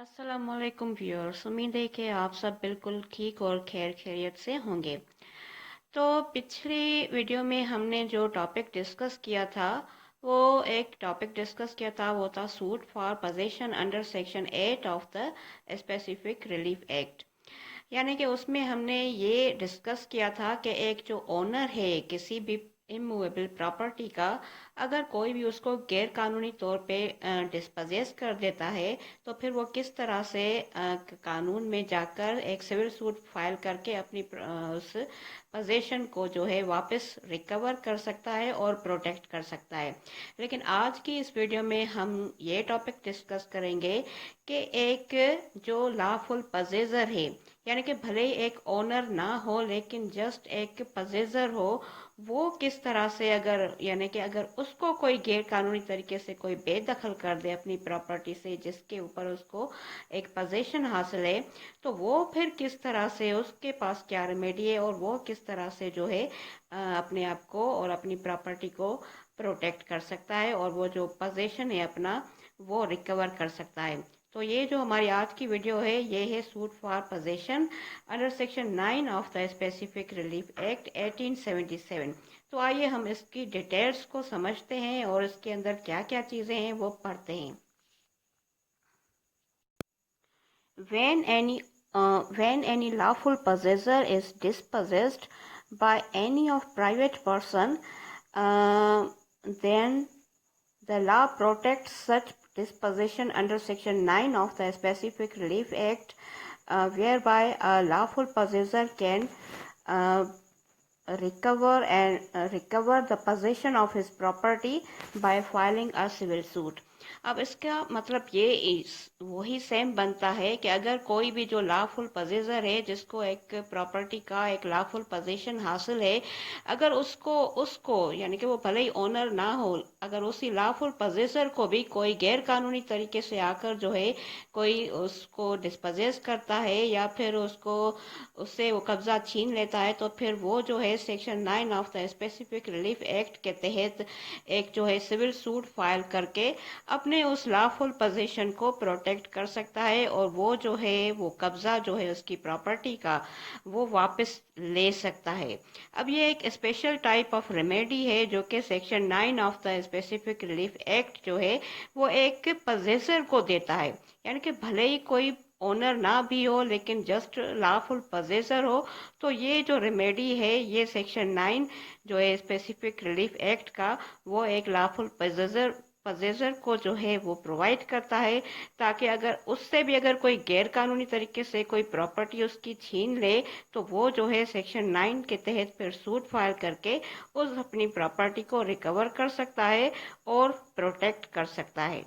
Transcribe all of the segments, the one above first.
अस्सलाम वालेकुम व्यूअर्स। उम्मीद है कि आप सब बिल्कुल ठीक और खैर खैरियत से होंगे। तो पिछली वीडियो में हमने जो टॉपिक डिस्कस किया था वो था suit for possession under section 8 of the specific relief act. यानी कि उसमें हमने ये डिस्कस किया था कि एक जो ओनर है किसी भी इमूवेबल प्रॉपर्टी का, अगर कोई भी उसको गैर कानूनी तौर पे डिस्पोजेस कर देता है तो फिर वो किस तरह से कानून में जाकर एक सिविल सूट फाइल करके अपनी उस पोजेशन को जो है वापस रिकवर कर सकता है और प्रोटेक्ट कर सकता है। लेकिन आज की इस वीडियो में हम ये टॉपिक डिस्कस करेंगे कि एक जो लॉफुल पोजेसर है, यानी कि भले ही एक ओनर ना हो लेकिन जस्ट एक पोजेसर हो, वो किस तरह से अगर उसको कोई गैर कानूनी तरीके से कोई बेदखल कर दे अपनी प्रॉपर्टी से जिसके ऊपर उसको एक पोजीशन हासिल है, तो वो फिर किस तरह से उसके पास क्या रेमेडी है और वो किस तरह से जो है अपने आप को और अपनी प्रॉपर्टी को प्रोटेक्ट कर सकता है और वो जो पोजीशन है अपना वो रिकवर कर सकता है। तो ये जो हमारी आज की वीडियो है ये है suit for possession under section 9 of the specific relief act 1877। तो आइए हम इसकी डिटेल्स को समझते हैं और इसके अंदर क्या क्या चीज़ें हैं वो पढ़ते हैं। When any lawful possessor is dispossessed by any of private person, uh, then the law protects such dispossession under Section 9 of the Specific Relief Act, whereby a lawful possessor can uh, recover the possession of his property by filing a civil suit. अब इसका मतलब ये वही same बनता है कि अगर कोई भी जो लॉफुल पोजेसर है जिसको एक प्रॉपर्टी का एक लॉफुल पोजीशन हासिल है, अगर उसको उसको यानी कि वो भले ही ओनर ना हो, अगर उसी लॉफुल पोजेसर को भी कोई गैर कानूनी तरीके से आकर जो है कोई उसको डिस्पोजेस करता है या फिर उससे वो कब्जा छीन लेता है, तो फिर वो जो है section 9 of the specific relief act के तहत एक जो है सिविल सूट फाइल करके अपने उस लॉफुल पोजीशन को प्रोटेक्ट कर सकता है और वो जो है वो कब्जा जो है उसकी प्रॉपर्टी का वो वापस ले सकता है। अब ये एक स्पेशल टाइप ऑफ रेमेडी है जो कि section 9 of the specific relief act जो है वो एक पोजेसर को देता है, यानी कि भले ही कोई ओनर ना भी हो लेकिन जस्ट लॉफुल पोजेसर हो, तो ये जो रेमेडी है ये सेक्शन 9 जो है स्पेसिफिक रिलीफ एक्ट का वो एक लॉफुल पोजेसर को जो है वो प्रोवाइड करता है, ताकि अगर उससे भी अगर कोई गैर कानूनी तरीके से कोई प्रॉपर्टी उसकी छीन ले तो वो जो है सेक्शन 9 के तहत फिर सूट फाइल करके उस अपनी प्रॉपर्टी को रिकवर कर सकता है और प्रोटेक्ट कर सकता है।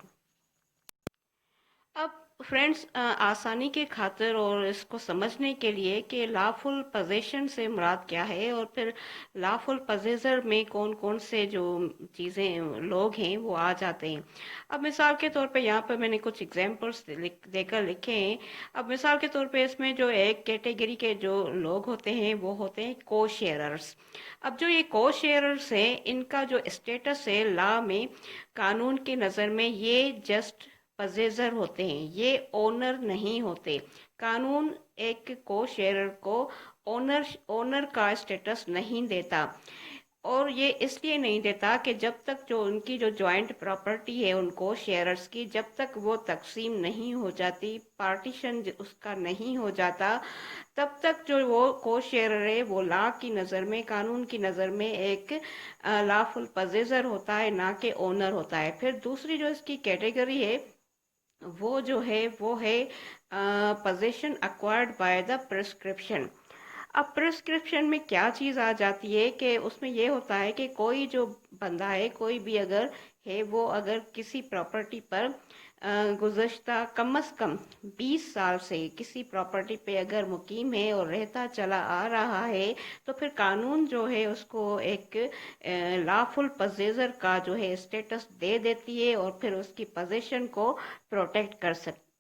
अब फ्रेंड्स, आसानी के खातिर और इसको समझने के लिए कि लॉफुल पोजेशन से मुराद क्या है और फिर लॉफुल पोजेसर में कौन कौन से जो चीज़ें लोग हैं वो आ जाते हैं। अब मिसाल के तौर पे यहाँ पर मैंने कुछ एग्जांपल्स देकर लिखे हैं। अब मिसाल के तौर पे इसमें जो एक कैटेगरी के जो लोग होते हैं वो होते हैं को शेयरर्स। अब जो ये को शेयरर्स हैं इनका जो स्टेटस है लॉ में, कानून की नज़र में ये जस्ट पजेजर होते हैं, ये ओनर नहीं होते। कानून एक को शेयरर को ओनर का स्टेटस नहीं देता, और ये इसलिए नहीं देता कि जब तक जो उनकी जो जॉइंट प्रॉपर्टी है उनको शेयरर्स की जब तक वो तकसीम नहीं हो जाती, पार्टीशन उसका नहीं हो जाता, तब तक जो वो को शेयरर है वो लॉ की नज़र में, कानून की नज़र में एक लॉफुल पोजेसर होता है, ना कि ओनर होता है। फिर दूसरी जो इसकी कैटेगरी है वो जो है वो है position acquired by the prescription. अब प्रिस्क्रिप्शन में क्या चीज़ आ जाती है कि उसमें ये होता है कि कोई जो बंदा है, कोई भी अगर है, वो अगर किसी प्रॉपर्टी पर गुज़श्ता कम से कम 20 साल से किसी प्रॉपर्टी पे अगर मुकीम है और रहता चला आ रहा है, तो फिर कानून जो है उसको एक लॉफुल पोजेसर का जो है स्टेटस दे देती है और फिर उसकी पोजीशन को प्रोटेक्ट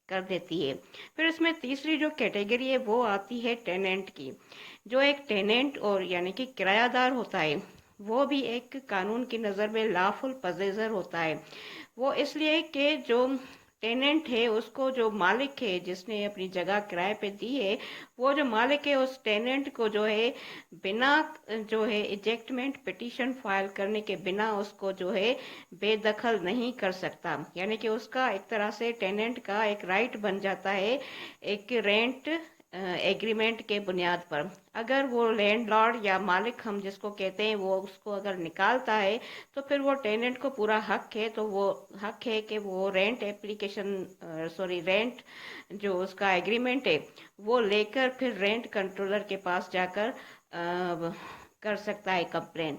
कर देती है। फिर इसमें तीसरी जो कैटेगरी है वो आती है टेनेंट की। जो एक टेनेंट और यानी कि किरायादार होता है वो भी एक कानून की नज़र में लॉफुल पोजेसर होता है। वो इसलिए कि जो टेनेंट है उसको, जो मालिक है जिसने अपनी जगह किराए पे दी है, वो जो मालिक है उस टेनेंट को जो है बिना जो है इजेक्टमेंट पिटीशन फाइल करने के बिना उसको जो है बेदखल नहीं कर सकता। यानी कि उसका एक तरह से टेनेंट का एक राइट बन जाता है एक रेंट एग्रीमेंट के बुनियाद पर। अगर वो लैंडलॉर्ड या मालिक हम जिसको कहते हैं वो उसको अगर निकालता है तो फिर वो टेनेंट को पूरा हक है, तो वो हक है कि वो रेंट एप्लीकेशन सॉरी रेंट जो उसका एग्रीमेंट है वो लेकर फिर रेंट कंट्रोलर के पास जाकर कर सकता है कंप्लेन।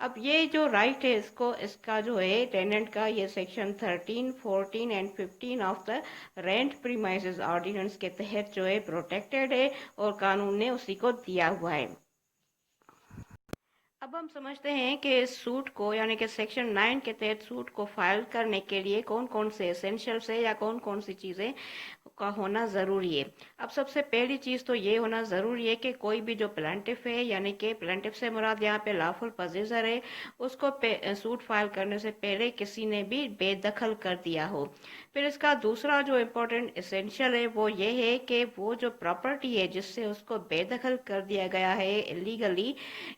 अब ये जो राइट है इसको इसका जो है टेनेंट का, ये section 13, 14 and 15 of the rent premises ordinance के तहत जो है प्रोटेक्टेड है और कानून ने उसी को दिया हुआ है। अब हम समझते हैं कि इस सूट को यानी कि सेक्शन 9 के तहत सूट को फाइल करने के लिए कौन कौन से एसेंशियल्स है या कौन कौन सी चीज़ें का होना ज़रूरी है। अब सबसे पहली चीज़ तो ये होना ज़रूरी है कि कोई भी जो प्लांटिफ है, यानी कि प्लांटिफ से मुराद यहाँ पे लॉफुल पोजेसर है, उसको सूट फाइल करने से पहले किसी ने भी बेदखल कर दिया हो। फिर इसका दूसरा जो इम्पोर्टेंट एसेंशियल है वो ये है कि वो जो प्रॉपर्टी है जिससे उसको बेदखल कर दिया गया है इलीगली,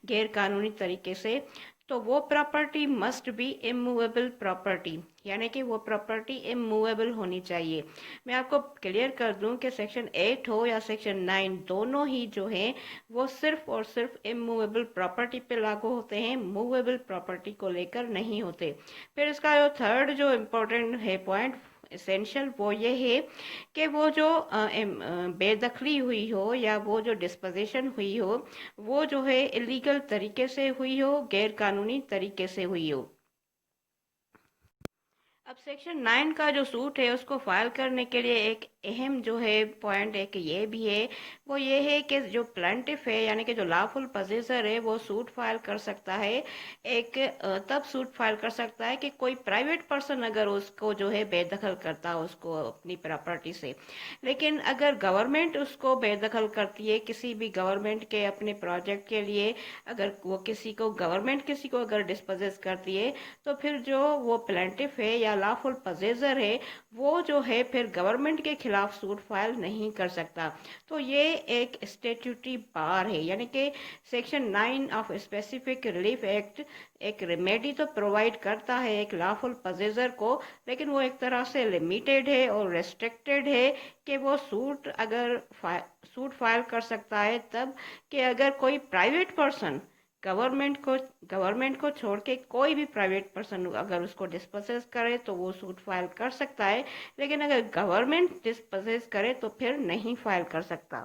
गैर कानूनी तरीके से, तो वो property must be immovable property, यानी कि वो प्रॉपर्टी इमूवेबल होनी चाहिए। मैं आपको क्लियर कर दूं कि सेक्शन 8 हो या सेक्शन 9, दोनों ही जो हैं वो सिर्फ और सिर्फ इमूवेबल प्रॉपर्टी पे लागू होते हैं, मूवेबल प्रॉपर्टी को लेकर नहीं होते। फिर इसका जो थर्ड जो इम्पोर्टेंट है पॉइंट एसेंशियल वो ये है कि वो जो बेदखली हुई हो या वो जो डिस्पोजिशन हुई हो वो जो है इलीगल तरीके से हुई हो, गैर कानूनी तरीके से हुई हो। अब सेक्शन 9 का जो सूट है उसको फाइल करने के लिए एक अहम जो है पॉइंट एक ये भी है, वो ये है कि जो प्लांटिफ है यानी कि जो लॉफुल पोजेसर है वो सूट फाइल कर सकता है एक तब सूट फाइल कर सकता है कि कोई प्राइवेट पर्सन अगर उसको जो है बेदखल करता है उसको अपनी प्रॉपर्टी से। लेकिन अगर गवर्नमेंट उसको बेदखल करती है किसी भी गवर्नमेंट के अपने प्रोजेक्ट के लिए, अगर वो किसी को गवर्नमेंट किसी को अगर डिस्पोजेस करती है तो फिर जो वो प्लांटिफ है या लॉफुल पोजेसर है वो जो है फिर गवर्नमेंट के खिलाफ सूट फाइल नहीं कर सकता। तो ये एक स्टेट्यूटरी बार है, यानी कि section 9 of specific relief act एक रेमेडी तो प्रोवाइड करता है एक लॉफुल पोजेसर को, लेकिन वो एक तरह से लिमिटेड है और रेस्ट्रिक्टेड है कि वो सूट फाइल कर सकता है तब कि अगर कोई प्राइवेट पर्सन गवर्नमेंट को छोड़ के कोई भी प्राइवेट पर्सन अगर उसको डिस्पोजेस करे तो वो सूट फाइल कर सकता है, लेकिन अगर गवर्नमेंट डिस्पोजेस करे तो फिर नहीं फाइल कर सकता।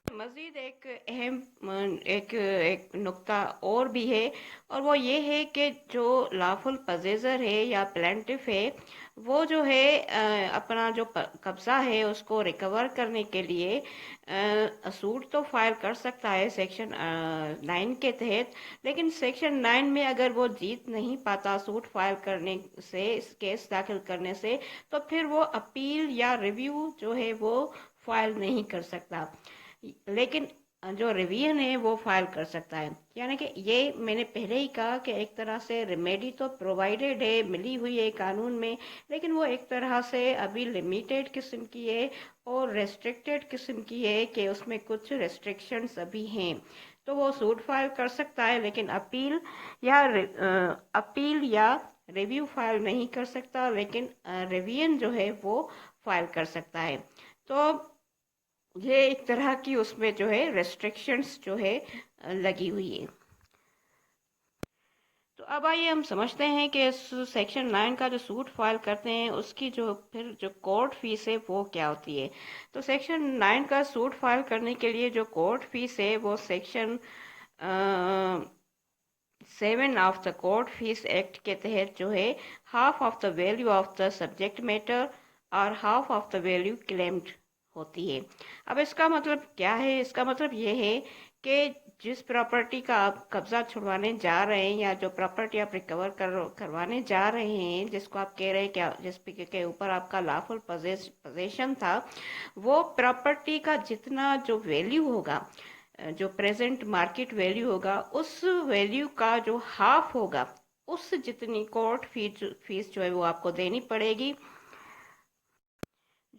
मजीद एक अहम एक नुक्ता और भी है और वो ये है कि जो लॉफुल पोजेसर है या प्लांटिफ है वो जो है अपना जो कब्जा है उसको रिकवर करने के लिए सूट तो फाइल कर सकता है सेक्शन 9 के तहत, लेकिन सेक्शन 9 में अगर वो जीत नहीं पाता सूट फाइल करने से, केस दाखिल करने से, तो फिर वो अपील या रिव्यू जो है वो फाइल नहीं कर सकता, लेकिन जो रिवीजन है वो फाइल कर सकता है। यानी कि ये मैंने पहले ही कहा कि एक तरह से रेमेडी तो प्रोवाइडेड है, मिली हुई है कानून में, लेकिन वो एक तरह से अभी लिमिटेड किस्म की है और रेस्ट्रिक्टेड किस्म की है कि उसमें कुछ रेस्ट्रिक्शंस अभी हैं। तो वो सूट फाइल कर सकता है लेकिन अपील या रिव्यू फाइल नहीं कर सकता, लेकिन रिवीजन जो है वो फाइल कर सकता है। तो ये एक तरह की उसमें जो है रेस्ट्रिक्शंस जो है लगी हुई है। तो अब आइए हम समझते हैं कि इस सेक्शन 9 का जो सूट फाइल करते हैं उसकी जो फिर जो कोर्ट फीस है वो क्या होती है। तो सेक्शन 9 का सूट फाइल करने के लिए जो कोर्ट फीस है वो section 7 of the court fees act के तहत जो है half of the value of the subject matter और half of the value claimed होती है। अब इसका मतलब क्या है? इसका मतलब ये है कि जिस प्रॉपर्टी का आप कब्जा छुड़वाने जा रहे हैं या जो प्रॉपर्टी आप रिकवर करवाने जा रहे हैं, जिसको आप कह रहे हैं क्या जिस के ऊपर आपका लॉफुल पोजेशन था, वो प्रॉपर्टी का जितना जो वैल्यू होगा, जो प्रेजेंट मार्केट वैल्यू होगा, उस वैल्यू का जो हाफ होगा उस जितनी कोर्ट फीस जो है वो आपको देनी पड़ेगी।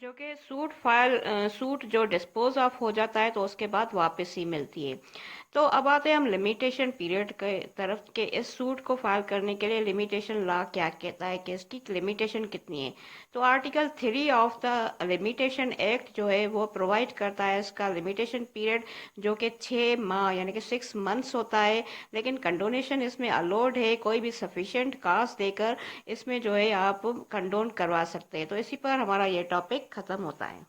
جو کہ سوٹ جو ڈسپوز آف ہو جاتا ہے تو اس کے بعد واپس ہی ملتی ہے. تو اب آتے ہیں ہم لمیٹیشن پیریڈ کے طرف کہ اس سوٹ کو فائل کرنے کے لیے لمیٹیشن لا کیا کہتا ہے کہ اس کی لمیٹیشن کتنی ہے. تو article 3 of the limitation act جو ہے وہ پرووائڈ کرتا ہے اس کا لمیٹیشن پیریڈ جو کہ 6 ماہ یعنی کہ 6 منتھس ہوتا ہے. لیکن کنڈونیشن اس میں الوڈ ہے، کوئی بھی سفیشینٹ کاسٹ دے کر اس میں جو ہے آپ کنڈون کروا سکتے ہیں. تو اسی پر ہمارا یہ ٹاپک ختم ہوتا ہے.